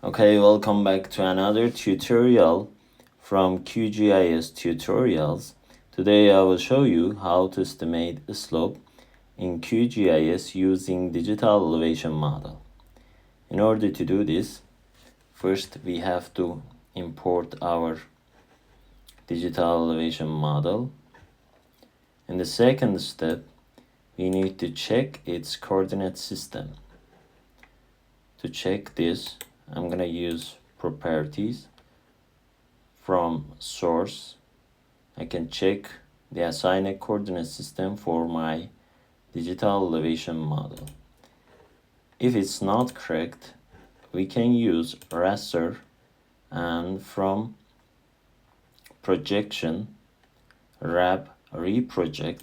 Okay, welcome back to another tutorial from QGIS tutorials. Today I will show you how to estimate a slope in QGIS using digital elevation model. In order to do this, first we have to import our digital elevation model. In the second step, we need to check its coordinate system. To check this, I'm gonna use properties. From source, I can check the assigned coordinate system for my digital elevation model. If it's not correct, we can use raster, and from projection, reproject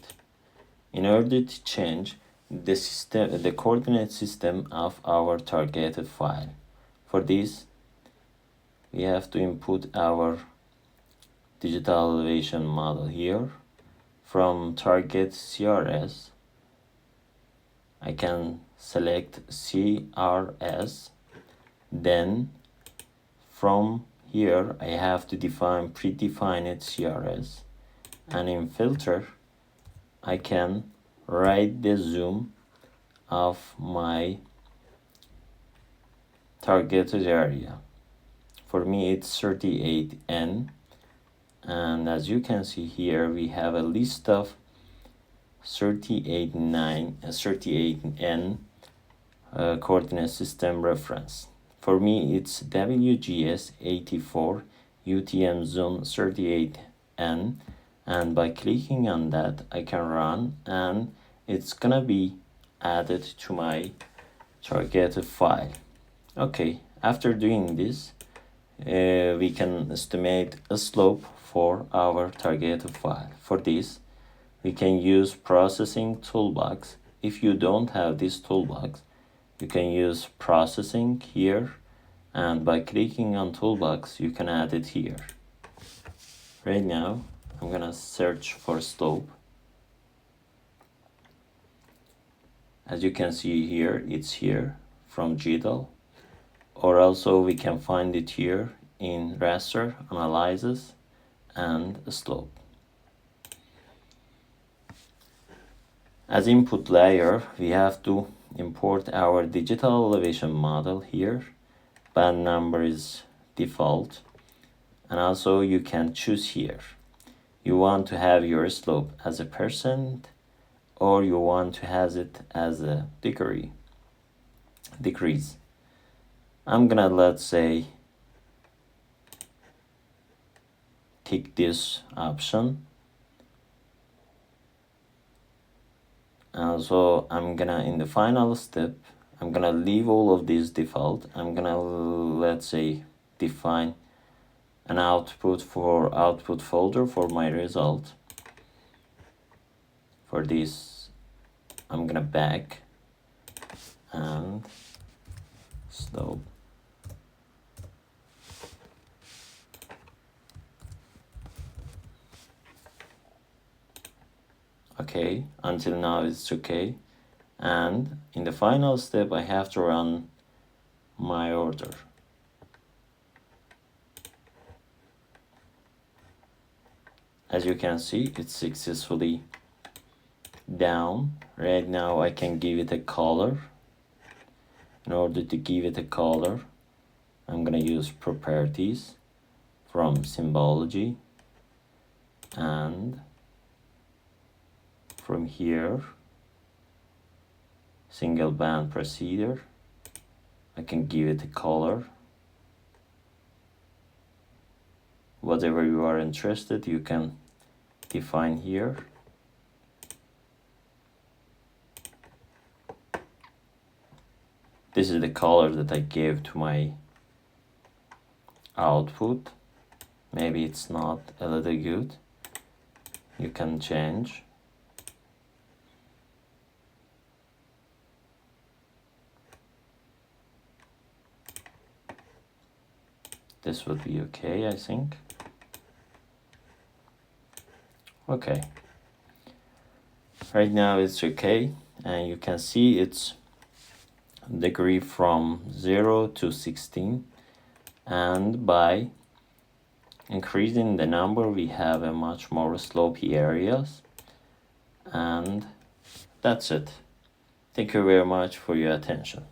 in order to change the coordinate system of our targeted file. For this, we have to input our digital elevation model here. From target CRS, I can select CRS. Then from here, I have to define predefined CRS. And in filter, I can write the zoom of my targeted area. For me, it's 38N. And as you can see here, we have a list of 38N coordinate system reference. For me, it's WGS 84 UTM zone 38N. And by clicking on that, I can run and it's gonna be added to my targeted file. Okay, after doing this, we can estimate a slope for our targeted file. For this, we can use processing toolbox. If you don't have this toolbox, you can use processing here, and by clicking on toolbox, you can add it here. Right now, I'm gonna search for slope. As you can see here, it's here from GDAL, or also we can find it here in raster analysis and slope. As input layer, we have to import our digital elevation model here. Band number is default, and also you can choose here. You want to have your slope as a percent, or you want to have it as a decrease. I'm gonna, let's say, tick this option. So I'm gonna, in the final step, I'm gonna leave all of these default. I'm gonna, let's say, define an output folder for my result. For this, I'm gonna back and slope. Okay, until now it's okay. And in the final step, I have to run my order. As you can see, it's successfully down. Right now I can give it a color. In order to give it a color, I'm gonna use properties from symbology, and from here, single band procedure, I can give it a color. Whatever you are interested, you can define here. This is the color that I gave to my output. Maybe it's not a little good. You can change. This would be okay, I think. Okay. Right now it's okay, and you can see it's degree from 0 to 16. and by increasing the number we have a much more slopey areas. And that's it. Thank you very much for your attention.